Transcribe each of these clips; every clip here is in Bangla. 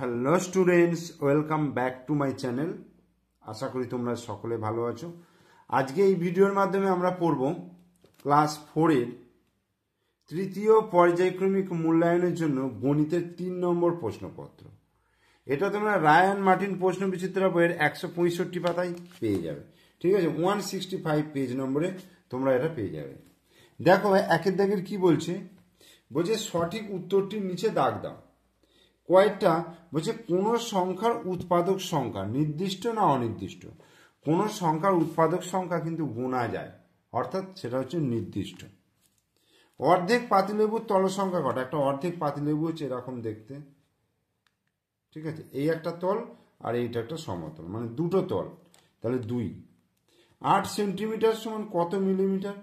Hello students, welcome back to my channel. আশা করি তোমরা সকলে ভালো আছো। আজকে এই ভিডিওর মাধ্যমে আমরা পড়ব ক্লাস 4-এর তৃতীয় পর্যায়ক্রমিক মূল্যায়নের জন্য গণিতের 3 নম্বর প্রশ্নপত্র। এটা তোমরা রায়ান মার্টিন প্রশ্ন বিচিত্রা বইয়ের 165 পাতায় পেয়ে যাবে। ঠিক আছে, 165 পেজ নম্বরে তোমরা এটা পেয়ে যাবে। দেখো একের দাগের কি বলছে, সঠিক উত্তরটির নিচে দাগ দাও। কয়েকটা বলছে কোন সংখ্যার উৎপাদক সংখ্যা নির্দিষ্ট না অনির্দিষ্ট। কোন সংখ্যার উৎপাদক সংখ্যা কিন্তু গোনা যায়, অর্থাৎ সেটা হচ্ছে নির্দিষ্ট। অর্ধেক পাতিলেবুর তল সংখ্যা কটা? একটা অর্ধেক পাতিলেবু হচ্ছে এরকম দেখতে, ঠিক আছে, এই একটা তল আর এইটা একটা সমতল, মানে দুটো তল, তাহলে 2। 8 সেন্টিমিটার সমান কত মিলিমিটার?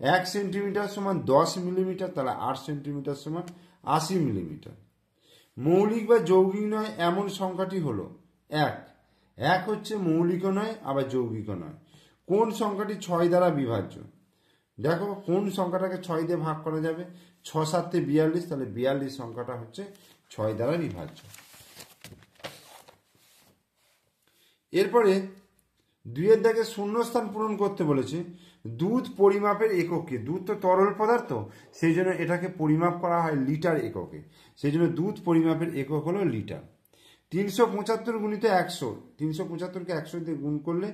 1 সেন্টিমিটার সমান 10 মিলিমিটার, তাহলে 8 সেন্টিমিটার সমান 80 মিলিমিটার। মৌলিক বা যৌগিক নয় এমন সংখ্যাটি হলো 1। 1 হচ্ছে মৌলিকও নয় আবার যৌগিকও নয়। কোন সংখ্যাটি 6 দ্বারা বিভাজ্য? দেখো কোন সংখ্যাটাকে 6 দিয়ে ভাগ করা যাবে? 6 7 42, তাহলে 42 সংখ্যাটা হচ্ছে 6 দ্বারা বিভাজ্য। এরপরে 2-এর দাগে শূন্যস্থান পূরণ করতে বলেছে। দুধ পরিমাপের একক কি? দুধ তো তরল পদার্থ, সেই জন্য এটাকে পরিমাপ করা হয় লিটার এককে, সেই জন্য দুধ পরিমাপের একক হলো লিটার। 375 গুণিত 100, 375কে 100 দিয়ে গুণ করলে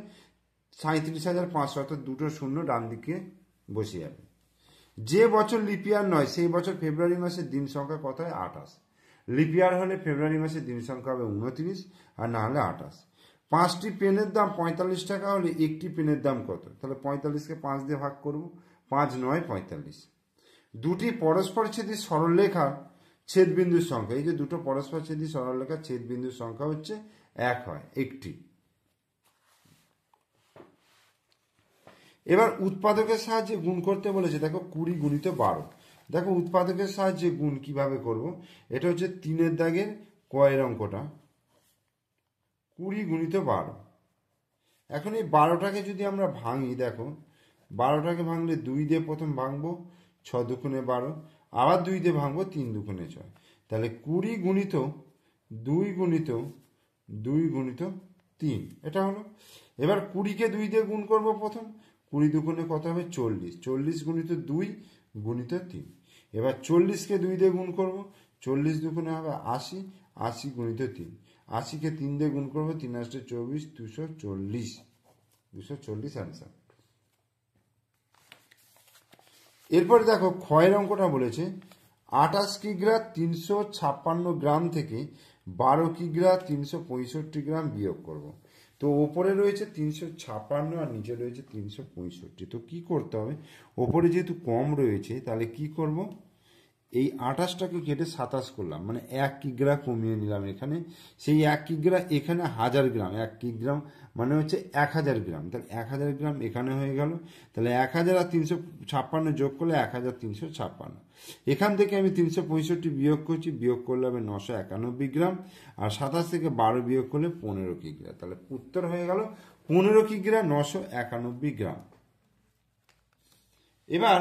37,500, অর্থাৎ দুটো শূন্য ডান দিকে বসে যাবে। যে বছর লিপিয়ার নয় সেই বছর ফেব্রুয়ারি মাসের দিন সংখ্যা কত হয়? 28। লিপিয়ার হলে ফেব্রুয়ারি মাসের দিন সংখ্যা হবে 29, আর না হলে 28। 5টি পেনের দাম 45 টাকা হলে একটি পেনের দাম কত? তাহলে 45কে 5 দিয়ে ভাগ করব, 5 9 45। দুটি পরস্পরচ্ছেদী সরলরেখার ছেদবিন্দুর সংখ্যা, এই যে দুটো পরস্পরচ্ছেদী সরলরেখার ছেদবিন্দুর সংখ্যা হচ্ছে 1 হয়, একটি। এবার উৎপাদকের সাহায্যে গুণ করতে বলেছে। দেখো 20 গুণিত 12। দেখো উৎপাদকের সাহায্যে গুণ কিভাবে করব, এটা হচ্ছে 3-এর দাগের কয়ের অঙ্কটা, 20 গুণিত 12। এখন এই 12টাকে যদি আমরা ভাঙি, দেখো 12টাকে ভাঙলে 2 দিয়ে প্রথম ভাঙবো, 6 দুগুণে 12, আবার 2 দিয়ে ভাঙবো, 3 দুগুণে 6, তাহলে 20 গুণিত 2 গুণিত 2 গুণিত 3, এটা হলো। এবার 20কে 2 দিয়ে গুণ করব প্রথম, 20 দুগুণে কত হবে? 40, 40 গুণিত 2 গুণিত 3। এবার 40কে 2 দিয়ে গুণ করব, 40 দুগুণে হবে 80, 80 গুণিত 3, 80কে 3 দিয়ে গুণ করবো, 3 8 24, 240, 240 অ্যান্সার। এরপরে দেখো ক্ষয়ের অঙ্কটা বলেছে 28 কিগ্রা 356 গ্রাম থেকে 12 কিগ্রা 365 গ্রাম বিয়োগ করব। তো ওপরে রয়েছে 356 আর নিচে রয়েছে 365। তো কি করতে হবে? ওপরে যেহেতু কম রয়েছে তাহলে কি করব, এই 28টাকে কেটে 27 করলাম, মানে 1 কিগ্রা কমিয়ে নিলাম এখানে। সেই 1 কিগ্রা এখানে 1000 গ্রাম, 1 কিগ্রাম মানে হচ্ছে 1000 গ্রাম, তাহলে 1000 গ্রাম এখানে হয়ে গেল। তাহলে 1000 আর 356 যোগ করলে 1356। এখান থেকে আমি 365 বিয়োগ করছি, বিয়োগ করলে হবে 991 গ্রাম, আর 27 থেকে 12 বিয়োগ করলে 15 কিগ্রা। তাহলে উত্তর হয়ে গেল 15 কিগ্রা 991 গ্রাম। এবার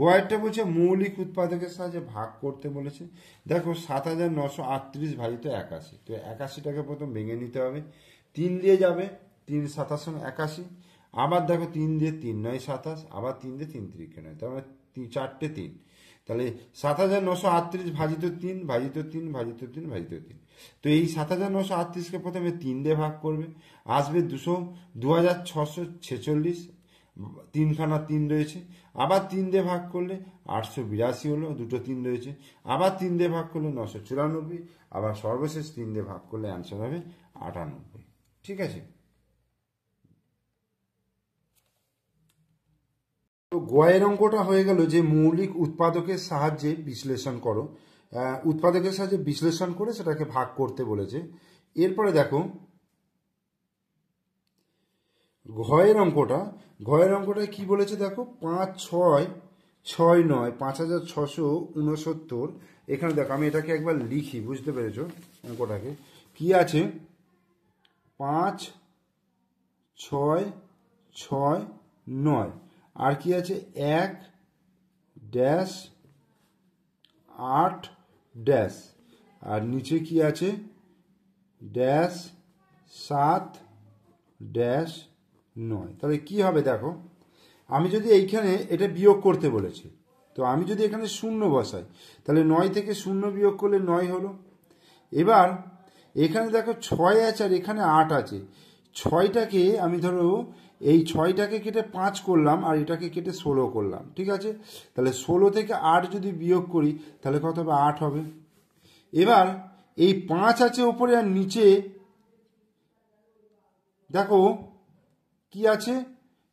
গয়েরটা বলছে মৌলিক উৎপাদকের সাহায্যে ভাগ করতে বলেছে। দেখো 7938 ভাজিত 81, তো 81টাকে প্রথম ভেঙে নিতে হবে, 3 দিয়ে যাবে, 3 7 81, আবার দেখো 3 দিয়ে 3 9 27, আবার 3 দিয়ে 3 3 9, তাহলে 4টে 3, তাহলে 7938 ভাজিত 3 ভাজিত 3 ভাজিত 3 ভাজিত 3। তো এই 7938কে প্রথমে 3 দিয়ে ভাগ করবে, আসবে 2646, 3খানা 3 রয়েছে, আবার 3 দিয়ে ভাগ করলে 882 হলো, দুটো 3 রয়েছে, আবার 3 দিয়ে ভাগ করলে 994, আবার সর্বশেষ 3 দিয়ে ভাগ করলে অ্যান্সার হবে 98। ঠিক আছে, তো গয়ের অঙ্কটা হয়ে গেল যে মৌলিক উৎপাদকের সাহায্যে বিশ্লেষণ করো, উৎপাদকের সাহায্যে বিশ্লেষণ করে সেটাকে ভাগ করতে বলেছে। এরপরে দেখো ঘয়ের অঙ্কটা কি বলেছে, দেখো 5 6 6 9 5669। এখানে দেখো আমি এটাকে একবার লিখি, বুঝতে পেরেছো অঙ্কটাকে কি আছে? 5 6 6 9, আর কি আছে? 1 ড্যাশ 8 ড্যাশ, আর নিচে কি আছে? Dash 7 dash 9। তাহলে কি হবে দেখো, আমি যদি এইখানে এটা বিয়োগ করতে বলেছি, তো আমি যদি এখানে 0 বসাই তাহলে 9 থেকে 0 বিয়োগ করলে 9 হলো। এবার এখানে দেখো 6 আছে আর এখানে 8 আছে, 6টাকে আমি ধরো এই 6টাকে কেটে 5 করলাম আর এটাকে কেটে 16 করলাম, ঠিক আছে। তাহলে 16 থেকে 8 যদি বিয়োগ করি তাহলে কত হবে, 8 হবে। এবার এই 5 আছে ওপরে আর নিচে দেখো কি আছে,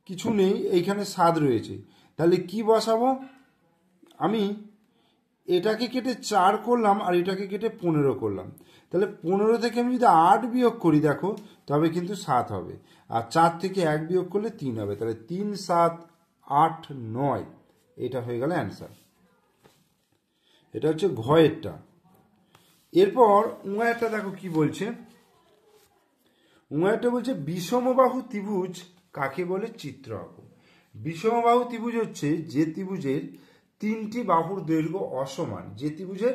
কিছু নেই, এইখানে 7 রয়েছে। তাহলে কি বসাবো, আমি এটাকে কেটে 4 করলাম আর এটাকে কেটে 15 করলাম। তাহলে 15 থেকে আমি যদি 8 বিয়োগ করি দেখো তবে কিন্তু 7 হবে, আর 4 থেকে 1 বিয়োগ করলে 3 হবে। তাহলে 3 7 8 9, এটা হয়ে গেল অ্যান্সার। এটা হচ্ছে ঘয়েরটা। এরপর উঁয়ারটা দেখো কি বলছে, উঁয়ারটা বলছে বিষমবাহু ত্রিভুজ কাকে বলে, চিত্র আঁকো। বিষমবাহু ত্রিভুজ হচ্ছে যে ত্রিভুজের 3টি বাহুর দৈর্ঘ্য অসমান, যে ত্রিভুজের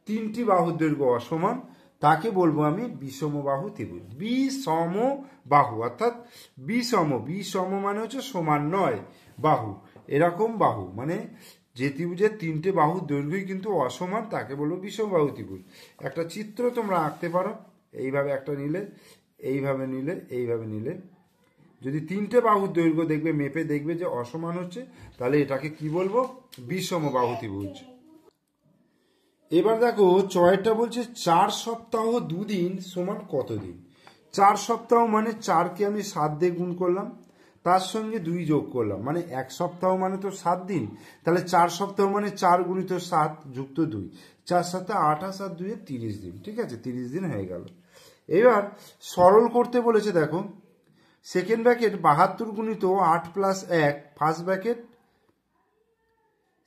3টি বাহুর দৈর্ঘ্য অসমান তাকে বলবো আমি বিষমবাহু ত্রিভুজ। বিষমবাহু অর্থাৎ বিষম মানে হচ্ছে সমান নয়, বাহু এরকম বাহু মানে যে ত্রিভুজের 3টে বাহুর দৈর্ঘ্যই কিন্তু অসমান তাকে বলবো বিষমবাহু ত্রিভুজ। একটা চিত্র তোমরা আঁকতে পারো, এইভাবে একটা নিলে, এইভাবে নিলে, এইভাবে নিলে, যদি 3টে বাহুর দৈর্ঘ্য দেখবে মেপে দেখবে যে অসমান হচ্ছে, তাহলে এটাকে কি বলবো, বিষমবাহু ত্রিভুজ। এবার দেখো চয়েরটা বলছে 4 সপ্তাহ 2 দিন সমান কত দিন। 4 সপ্তাহ মানে 4কে আমি 7 দিয়ে গুণ করলাম, তার সঙ্গে 2 যোগ করলাম, মানে 1 সপ্তাহ মানে তো 7 দিন। তাহলে 4 সপ্তাহ মানে 4 গুণিত 7 যুক্ত 2, 4 7 28 আর 2 30 দিন, ঠিক আছে, 30 দিন হয়ে গেল। এবার সরল করতে বলেছে দেখো, সেকেন্ড ব্র্যাকেট 72 গুণিত 8 plus 1, first bracket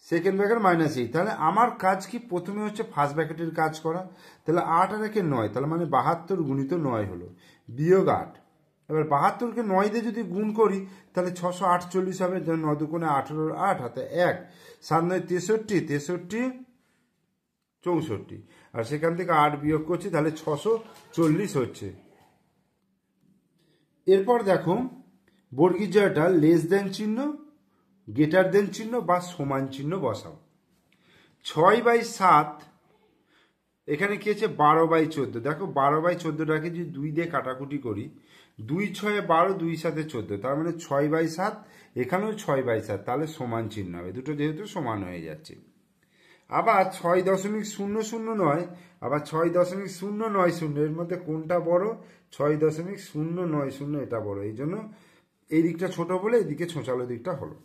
second bracket -8। তাহলে আমার কাজ কি, প্রথমে হচ্ছে ফার্স্ট ব্র্যাকেটের কাজ করা। তাহলে 8 আর 1 9, তাহলে মানে 72 গুণিত 9 হলো, বিয়োগ 8। এবার 72কে 9 দিয়ে যদি গুণ করি তাহলে 648 হবে, 9 দুগুণে 18, 8 হাতে 1, 7 9 63, 63 64, আর সেখান থেকে 8 বিয়োগ করছি তাহলে 640 হচ্ছে। এরপর দেখো বর্গীর জয়টা লেস দেন চিহ্ন, গ্রেটার দেন চিহ্ন বা সমান চিহ্ন বসাও। 6/7 এখানে কি আছে, 12/14। দেখো 12/14টাকে যদি 2 দিয়ে কাটাকুটি করি, 2 6 12, 2 7 14, তার মানে 6/7, এখানেও 6/7, তাহলে সমান চিহ্ন হবে, দুটো যেহেতু সমান হয়ে যাচ্ছে। আবার 6.009, আবার 6.090, এর মধ্যে কোনটা বড়, 6.090 এটা বড়, এই জন্য এই দিকটা ছোট বলে এদিকে ছোঁচালো দিকটা হলো।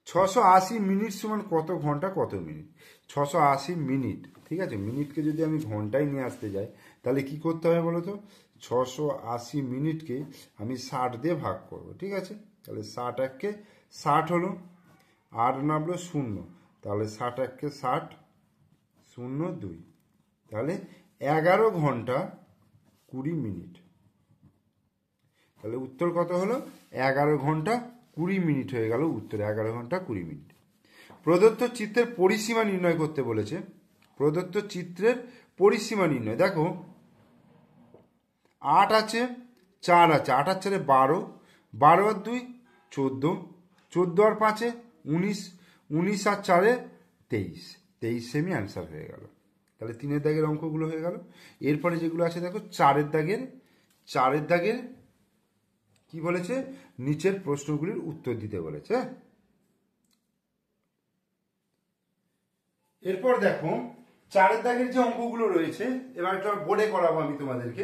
680 মিনিট সমান কত ঘন্টা কত মিনিট। 680 মিনিট, ঠিক আছে, মিনিটকে যদি আমি ঘন্টায় নিয়ে আসতে যাই তাহলে কি করতে হবে বলো তো, 680 মিনিটকে আমি 60 দিয়ে ভাগ করব, ঠিক আছে। তাহলে 60 1কে 60 হলো, 8 নামলো 0, তাহলে 60 1কে 60, 0 2, তাহলে 11 ঘন্টা 20 মিনিট। তাহলে উত্তর কত হলো, 11 ঘন্টা 20 মিনিট হয়ে গেল উত্তর, 11 ঘন্টা 20 মিনিট। প্রদত্ত চিত্রের পরিসীমা নির্ণয় করতে বলেছে। প্রদত্ত চিত্রের পরিসীমা নির্ণয়, দেখো 8 আছে, 4 আছে, 8 আর 4 12, 12 আর 2 14, 14 আর 5 19, 19 আর 4 23, 23 সেমি অ্যান্সার হয়ে গেল। তাহলে 3-এর দাগের অঙ্কগুলো হয়ে গেল। এরপরে যেগুলো আছে দেখো 4-এর দাগের কি বলেছে, নিচের প্রশ্নগুলির উত্তর দিতে বলেছে। এরপর দেখো 4-এর দাগের যে অঙ্কগুলো রয়েছে, এবার একটা বোর্ডে করাবো আমি তোমাদেরকে।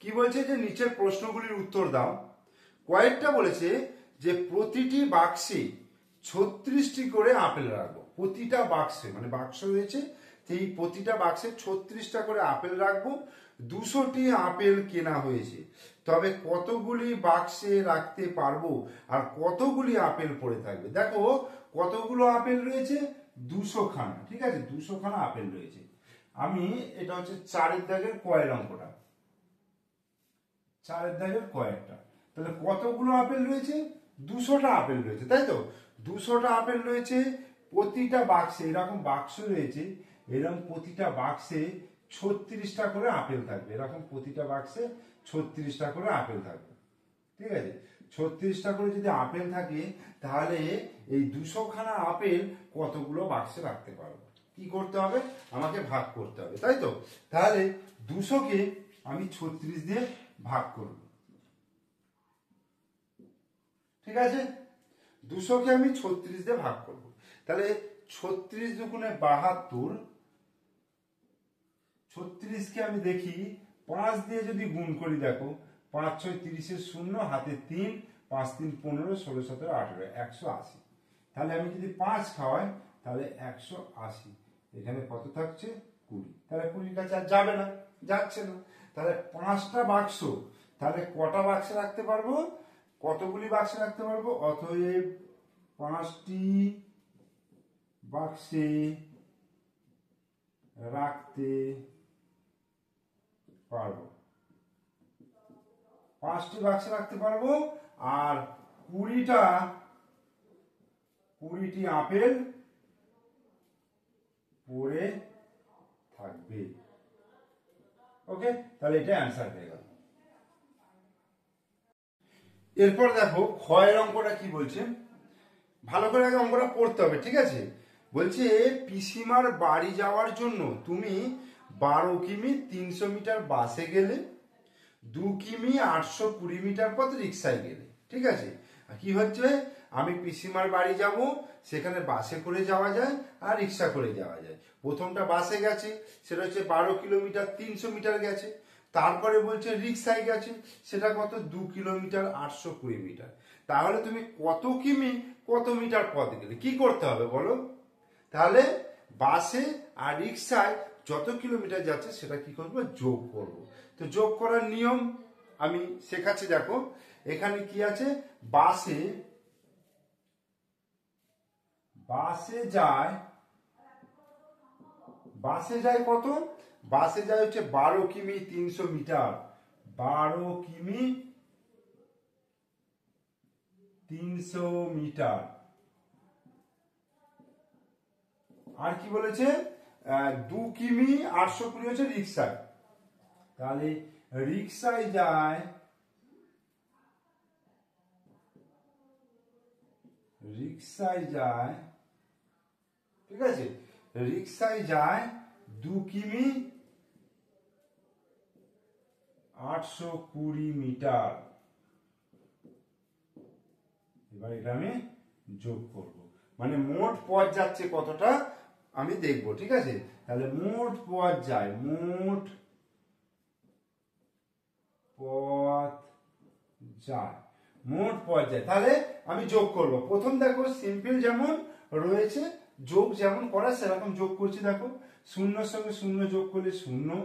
কি বলছে যে নিচের প্রশ্নগুলির উত্তর দাও। কয়েকটা বলেছে যে প্রতিটি বাক্সে 36টি করে আপেল রাখবো, প্রতিটা বাক্সে, মানে বাক্স রয়েছে এই প্রতিটা বাক্সে 36টা করে আপেল রাখবো। 200টি আপেল কেনা হয়েছে, তবে কতগুলি বাক্সে রাখতে পারবো আর কতগুলি আপেল পড়ে থাকবে। দেখো কতগুলো আপেল রয়েছে, 200 খানা, ঠিক আছে, 200 খানা আপেল রয়েছে। আমি এটা হচ্ছে 4-এর দাগের কয়ের অঙ্কটা, 4-এর দাগের কয়েকটা, তাহলে কতগুলো আপেল রয়েছে, 200টা আপেল রয়েছে, তাই তো, 200টা আপেল রয়েছে। প্রতিটা বাক্সে এরকম বাক্স রয়েছে, এরকম প্রতিটা বাক্সে 36টা করে আপেল থাকবে, এরকম প্রতিটা বাক্সে 36টা করে আপেল থাকবে। ঠিক আছে, 36টা করে যদি আপেল থাকে তাহলে এই 200খানা আপেল কতগুলো বাক্সে রাখতে পারবো? কি করতে হবে? আমাকে ভাগ করতে হবে, তাই তো? তাহলে 200কে আমি 36 দিয়ে ভাগ করব। ঠিক আছে, 200কে আমি 36 দিয়ে ভাগ করব। তাহলে 36 দুগুণে 72, 36কে আমি দেখি 5 দিয়ে যদি গুণ করি, দেখো 5 6 30 0, হাতে 3, 5 3 15, 16 17 18, 180। তাহলে আমি যদি 5 খাওয়াই তাহলে 180, এখানে কত থাকছে? 20। তাহলে 20 কাছে আর যাবে না, যাচ্ছে না। তাহলে 5টা বাক্স, তাহলে কটা বাক্সে রাখতে পারবো? কতগুলি বাক্সে রাখতে পারবো? অতএব 5টি বাক্সে রাখতে পারবো, 5টি বাক্সে রাখতে পারবো। আর 20টি আপেল পড়ে থাকবে। ওকে, তাহলে এটা অ্যান্সার হয়ে গেল। এরপর দেখো ক্ষয়ের অঙ্কটা কি বলছে, ভালো করে আগে অঙ্কটা পড়তে হবে। ঠিক আছে, বলছে পিসিমার বাড়ি যাওয়ার জন্য তুমি 12 কিমি 300 মিটার বাসে গেলে, 2 কিমি 820 মিটার পথ রিক্সায় গেলে। ঠিক আছে, কি হচ্ছে, আমি পিসিমার বাড়ি যাব, সেখানে বাসে করে যাওয়া যায় আর রিক্সা করে যাওয়া যায়। প্রথমটা বাসে গেছে, সেটা হচ্ছে 12 কিলোমিটার 300 মিটার গেছে। তারপরে বলছে রিক্সায় গেছে, সেটা কত? 2 কিলোমিটার 820 মিটার। তাহলে তুমি কত কিমি কত মিটার পথ গেলে? কি করতে হবে বলো? তাহলে বাসে আর রিক্সায় যত কিলোমিটার যাচ্ছে সেটা কি করব? যোগ করব। তো যোগ করার নিয়ম আমি শেখাচ্ছি। দেখো এখানে কি আছে, বাসে যায় কত? বাসে যায় হচ্ছে 12 কিমি 300 মিটার, 12 কিমি 300 মিটার। আর কি বলেছে? 2 কিমি 820 হচ্ছে রিক্সায়। তাহলে রিক্সায় যায়, ঠিক আছে, রিক্সায় যায় 2 কিমি 820 মিটার। এবার এটা আমি যোগ করব, মানে মোট পথ যাচ্ছে কতটা আমি দেখব। ঠিক আছে, তাহলে মোট পথ যায়, তাহলে আমি যোগ করব। প্রথম দেখো সিম্পল যেমন রয়েছে, যোগ যেমন করা সেরকম যোগ করছি। দেখো 0 সঙ্গে 0 যোগ করলে 0,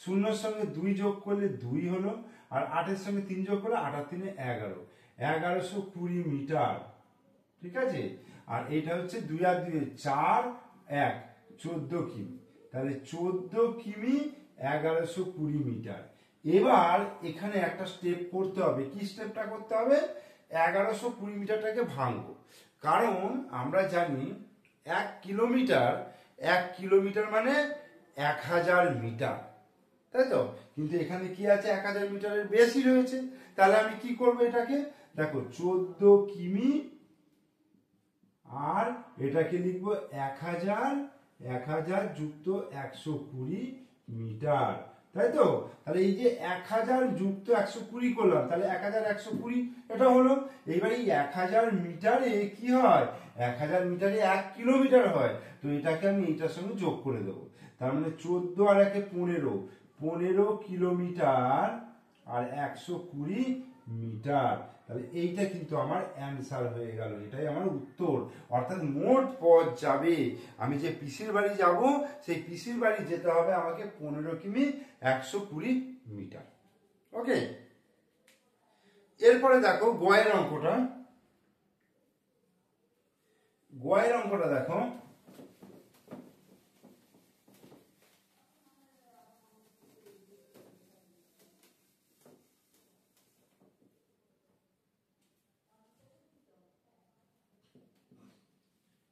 0 সঙ্গে 2 যোগ করলে 2 হলো, আর 8 সঙ্গে 3 যোগ করলে 8 আর 3 11, 1120 মিটার। ঠিক আছে, আর এটা হচ্ছে 2 আর 2 4, 1 14 কিমি। তাহলে 14 কিমি 1120 মিটার। এবার এখানে একটা স্টেপ করতে হবে। কি স্টেপটা করতে হবে? 1120 মিটারটাকে ভাঙবো, কারণ আমরা জানি 1 কিলোমিটার মানে 1000 মিটার, তাই তো? কিন্তু এখানে কি আছে, 1000 মিটারের বেশি রয়েছে। তাহলে আমি কি করব এটাকে? দেখো 14 কিমি আর এটাকে লিখবো 1000 যুক্ত 120 মিটার, তাই তো? তাহলে এই যে 1000 যুক্ত 120 করলাম, তাহলে 1120 এটা হলো। এইবার এই 1000 মিটারে কি হয়? 1000 মিটারে 1 কিলোমিটার হয়। তো এটাকে আমি এটার সঙ্গে যোগ করে দেবো। তার মানে 14 আর 1 15 কিলোমিটার আর 120 মিটার। তাহলে এইটা কিন্তু আমার অ্যান্সার হয়ে গেল, এটাই আমার উত্তর। অর্থাৎ মোট পথ যাবে, আমি যে পিসির বাড়ি যাব সেই পিসির বাড়ি যেতে হবে আমাকে 15 কিমি 120 মিটার। ওকে, এরপরে দেখো গয়ের অঙ্কটা। দেখো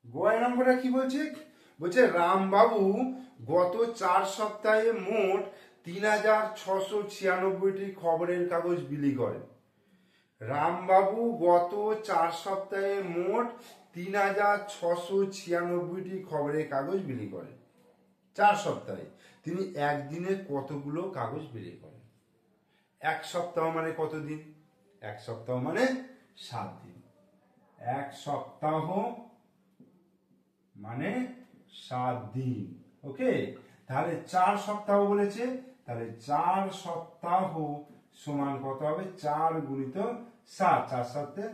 গয়ের অঙ্কটা কি বলছে? বলছে রামবাবু গত 4 সপ্তাহে মোট 3696টি খবরের কাগজ বিলি করেন। রামবাবু গত 4 সপ্তাহে মোট 3696টি খবরের কাগজ বিলি করেন। 4 সপ্তাহে তিনি একদিনে কতগুলো কাগজ বিলি করেন? এক সপ্তাহ মানে কত দিন? এক সপ্তাহ মানে 7 দিন। এক সপ্তাহ মানে 7 দিন। ওকে, তাহলে 4 সপ্তাহ বলেছে, তাহলে 4 সপ্তাহ সমান কত হবে? 4 গুণিত 7, 4 7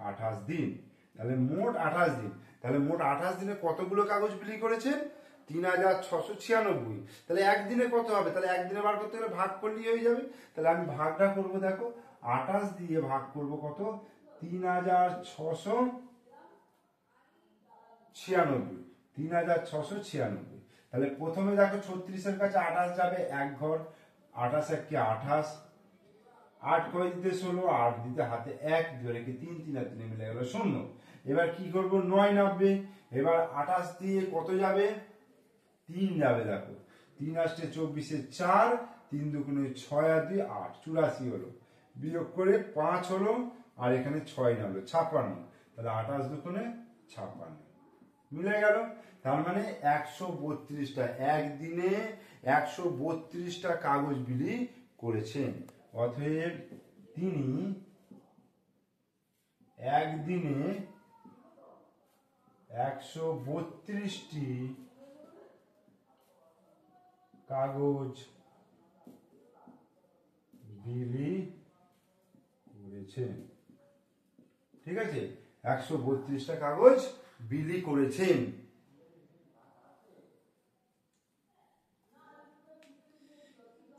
28 দিন। তাহলে মোট 28 দিন। তাহলে মোট 28 দিনে কতগুলো কাগজ বিলি করেছেন? 3696। তাহলে একদিনে কত হবে? তাহলে একদিনে বার করতে গেলে ভাগ করলেই হয়ে যাবে। তাহলে আমি ভাগটা করব, দেখো 28 দিয়ে ভাগ করব কত? 3696। 3696। তাহলে প্রথমে দেখো 36-এর কাছে 28 যাবে, এক ঘর, 28 একে 28, 8 কয় দিতে 16, 8 দিতে হাতে 1, 2 রেখে 3, 3 আর 3 মিলে গেল 0। এবার কি করব? 9 নামবে। এবার 28 দিয়ে কত যাবে? 3 যাবে। দেখো 3 আসছে 24-এ 4, 3 দুগুণে 6 আর 2 8, 84 হলো। বিয়োগ করে 5 হলো, আর এখানে 6 নামলো 56। তাহলে 28 দুগুণে 56 মিলে গেল। তার মানে 132টা, একদিনে 132টা কাগজ বিলি করেছেন। অতএব তিনি একদিনে 132টি কাগজ বিলি করেছেন। ঠিক আছে, 132টা কাগজ বিলি করেছেন।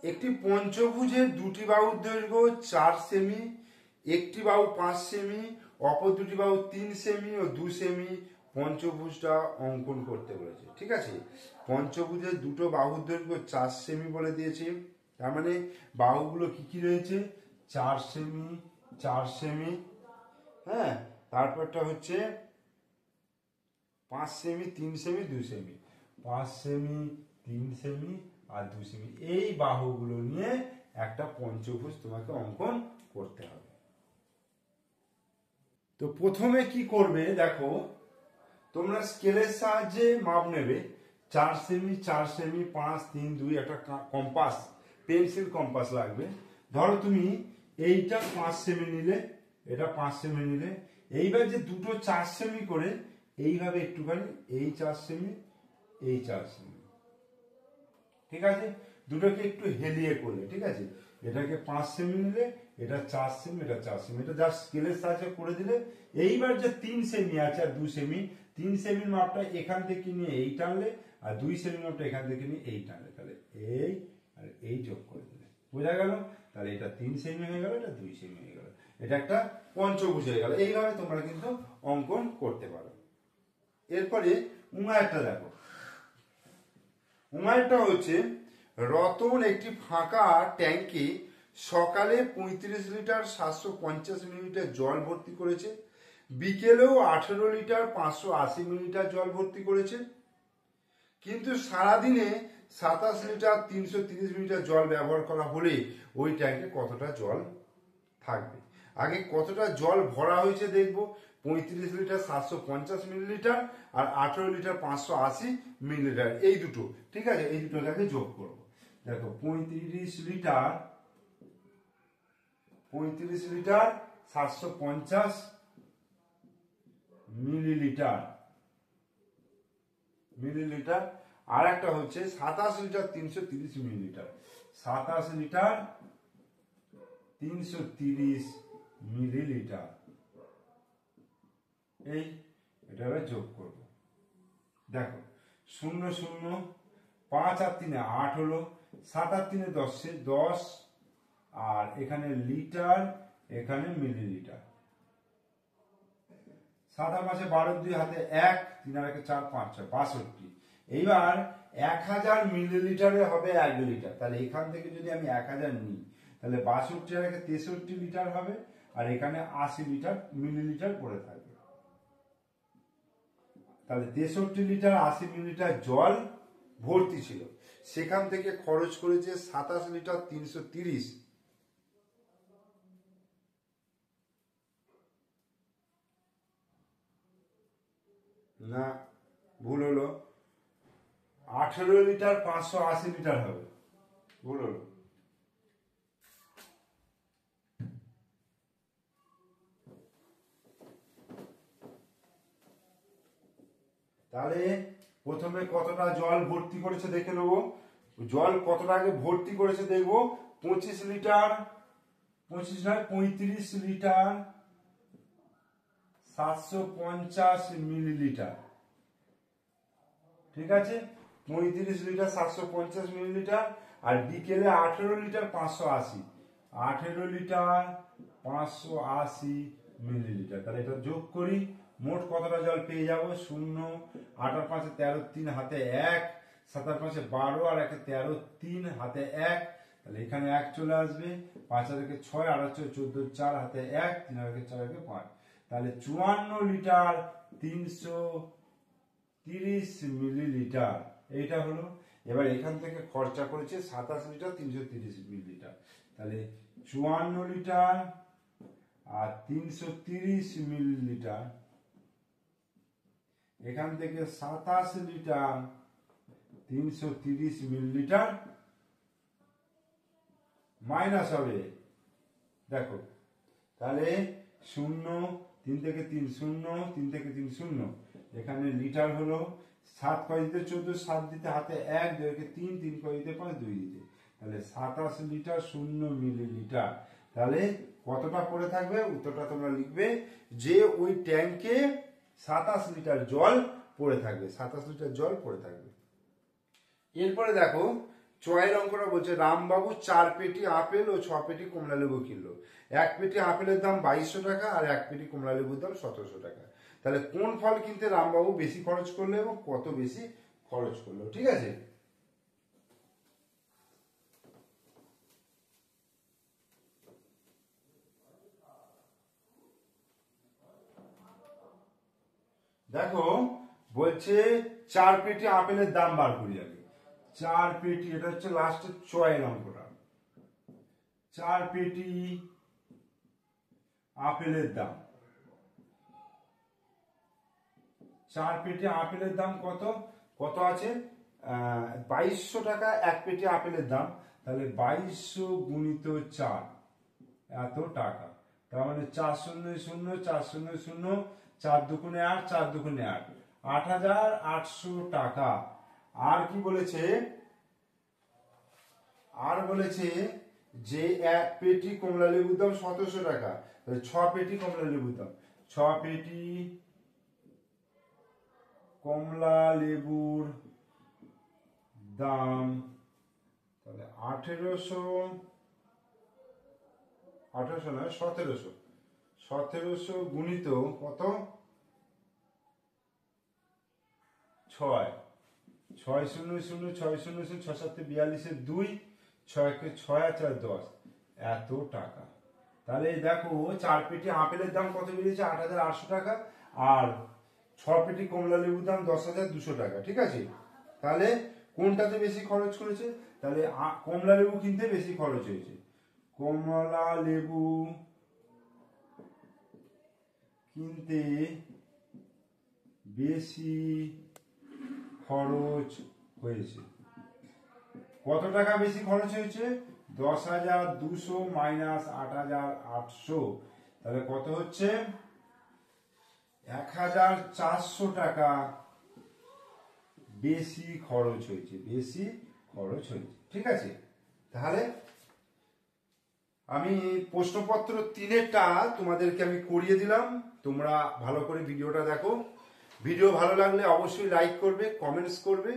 একটি পঞ্চভুজের দুটি বাহুর দৈর্ঘ্য 4 সেমি, একটি বাহু 5 সেমি, অপর দুটি বাহু 3 সেমি ও 2 সেমি পঞ্চভুজটা অঙ্কন করতে বলেছে। ঠিক আছে, পঞ্চভুজের দুটো বাহুর দৈর্ঘ্য 4 সেমি বলে দিয়েছে। তার মানে বাহুগুলো কি কি রয়েছে? 4 সেমি, 4 সেমি, হ্যাঁ, তারপরটা হচ্ছে 5 সেমি, 3 সেমি, 2 সেমি, 5 সেমি, 3 সেমি আর 2 সেমি। এই বাহুগুলো নিয়ে একটা পঞ্চভুজ তোমাকে অঙ্কন করতে হবে। তো প্রথমে কি করবে দেখো, তোমরা স্কেলের সাহায্যে মাপ নেবে। 4 সেমি, 4 সেমি, 5, 3, 2, একটা কম্পাস, পেন্সিল কম্পাস লাগবে। ধরো তুমি এইটা 5 সেমি নিলে, এটা 5 সেমি নিলে, এইবার যে দুটো 4 সেমি করে এইভাবে একটুখানি, এই 4 সেমি, এই 4 সেমি, ঠিক আছে, দুটোকে একটু হেলিয়ে করলে, ঠিক আছে, এটাকে 5 সেমি নিলে, এটা 4 সেমি, এটা 4 সেমি, এটা জাস্ট স্কেলের সাহায্যে করে দিলে। এইবার যে 3 সেমি আছে আর 2 সেমি, 3 সেমির মাপটা এখান থেকে নিয়ে এই টানলে, আর 2 সেমির মাপটা এখান থেকে নিয়ে এই টানলে, তাহলে এই আর এই যোগ করে দিলে, বোঝা গেল? তাহলে এটা 3 সেমি হয়ে গেল, এটা 2 সেমি হয়ে গেল, এটা একটা পঞ্চভুজ হয়ে গেল। এইভাবে তোমরা কিন্তু অঙ্কন করতে পারো। এরপরে উমায়টা দেখো। উমায়টা হচ্ছে, রতন একটি ফাঁকা ট্যাঙ্কে সকালে 35 লিটার 750 মিলিলিটার জল ভর্তি করেছে, বিকেলেও 18 লিটার 580 মিলিলিটার জল ভর্তি করেছে, কিন্তু সারাদিনে 27 লিটার 330 মিলিলিটার জল ব্যবহার করা হলে ওই ট্যাঙ্কে কতটা জল থাকবে? আগে কতটা জল ভরা হয়েছে দেখবো। 35 লিটার 750 মিলিলিটার আর 18 লিটার 580 মিলিলিটার, এই দুটো, ঠিক আছে, এই দুটোকে যোগ করবো। দেখো 35 লিটার 750 মিলিলিটার, আর একটা হচ্ছে 27 লিটার 330 মিলিলিটার, 27 লিটার 330 মিলিলিটার, এই এটা যোগ করব। দেখো 0 0, 5 আর 3 8 হলো, 7 আর 3 10, আর এখানে লিটার, এখানে মিলিলিটার, 7 আর 5 12, 2 হাতে 1, 3 আর 1 4, 5 6 62। এইবার 1000 মিলিলিটারে হবে 1 লিটার। তাহলে এখান থেকে যদি আমি 1000 নিই, তাহলে 62 আর 63 লিটার হবে, আর এখানে 80 লিটার মিলিলিটার পড়ে থাকবে। তাহলে 63 লিটার 80 মিলিলিটার জল ভর্তি ছিল, সেখান থেকে খরচ করেছে 27 লিটার 330, না ভুল হলো, 18 লিটার 580 লিটার হবে, ভুল হলো। তাহলে প্রথমে কতটা জল ভর্তি করেছে দেখে নেব। জল কতটা আগে ভর্তি করেছে দেখব। 25 লিটার, 25 নয় 35 লিটার 750 মিলিলিটার, ঠিক আছে, 35 লিটার 750 মিলিলিটার। আর বিকেলে 18 লিটার 580, 18 লিটার 580 মিলিলিটার। তাহলে এটা যোগ করি, মোট কতটা জল পেয়ে যাব? 0, 8 আর 5 13, 3 হাতে 1, 7 আর 5 12, আর 1 13, 3 হাতে 1, তাহলে এখানে 1 চলে আসবে, 5 আর 1 6, 8 আর 6 14, 4 হাতে 1, 3 আর 1 4 আর 5, তাহলে 54 লিটার 330 মিলিলিটার, এইটা হলো। এবার এখান থেকে খরচা করেছে 27 লিটার 330 মিলিলিটার, তাহলে 54 লিটার আর 330 মিলিলিটার, এখান থেকে 27 লিটার 330 মিলিলিটার মাইনাস হবে, দেখো, তাহলে 0, 3 থেকে 3 0, 3 থেকে 3 0, এখানে লিটার হলো 7 কয় দিতে 14, 7 দিতে হাতে 1, 2 কে 3, 3 কয় দিতে 5, 2 দিতে, তাহলে 27 লিটার 0 মিলিলিটার। তাহলে কতটা পড়ে থাকবে? উত্তরটা তোমরা লিখবে যে ওই ট্যাঙ্কে 27 লিটার জল পড়ে থাকবে, 27 লিটার জল পড়ে থাকবে। এরপরে দেখো চয়ের অঙ্কটা বলছে রামবাবু 4 পেটি আপেল ও 6 পেটি কমলা লেবু কিনলো। 1 পেটি আপেলের দাম 2200 টাকা আর 1 পেটি কমলা লেবুর দাম 1700 টাকা। তাহলে কোন ফল কিনতে রামবাবু বেশি খরচ করলো এবং কত বেশি খরচ করলো? ঠিক আছে, দেখো বলছে 4 পেটি আপেলের দাম বার করি আগে। 4 পেটি, এটা হচ্ছে লাস্টের চয়ের অঙ্কটা। 4 পেটি আপেলের দাম, 4 পেটি আপেলের দাম কত কত আছে? 2200 টাকা 1 পেটি আপেলের দাম, তাহলে 2200 গুণিত 4, এত টাকা। তার মানে 4 0 0, 4 0 0, 4 দুগুণে 8, 4 দুগুণে 8, 8800 টাকা। আর কি বলেছে? আর বলেছে যে 1 পেটি কমলা লেবুর দাম 1700 টাকা, তাহলে 6 পেটি কমলা লেবুর দাম, 6 পেটি কমলা লেবুর দাম, তাহলে 1800 নয় 1700 গুণিত কত? 6, 6 0 0, 6 0 0, 6 7 42, 2, 6 কে 6 আর 4 10, এত টাকা। তাহলে দেখো 4 পেটি আপেলের দাম কত বেরিয়েছে? 8800 টাকা, আর 6 পেটি কমলা লেবুর দাম 10200 টাকা, ঠিক আছে। তাহলে কোনটাতে বেশি খরচ করেছে? তাহলে কমলা লেবু কিনতে বেশি খরচ হয়েছে, কমলা লেবু কিনতে বেশি খরচ হয়েছে। কত টাকা বেশি খরচ হয়েছে? 10200 মাইনাস 8800, তাহলে কত হচ্ছে? 1400 টাকা বেশি খরচ হয়েছে, বেশি খরচ হয়েছে, ঠিক আছে। তাহলে আমি প্রশ্নপত্র 3-এরটা তোমাদেরকে আমি করিয়ে দিলাম, তোমরা ভালো করে ভিডিওটা দেখো। ভিডিও ভালো লাগলে অবশ্যই লাইক করবে, কমেন্টস করবে,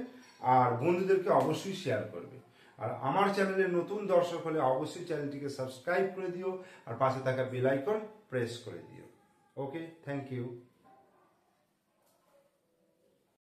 আর বন্ধুদেরকে অবশ্যই শেয়ার করবে। আর আমার চ্যানেলে নতুন দর্শক হলে অবশ্যই চ্যানেলটিকে সাবস্ক্রাইব করে দিও আর পাশে থাকা বেল আইকন প্রেস করে দিও। ওকে, থ্যাংক ইউ।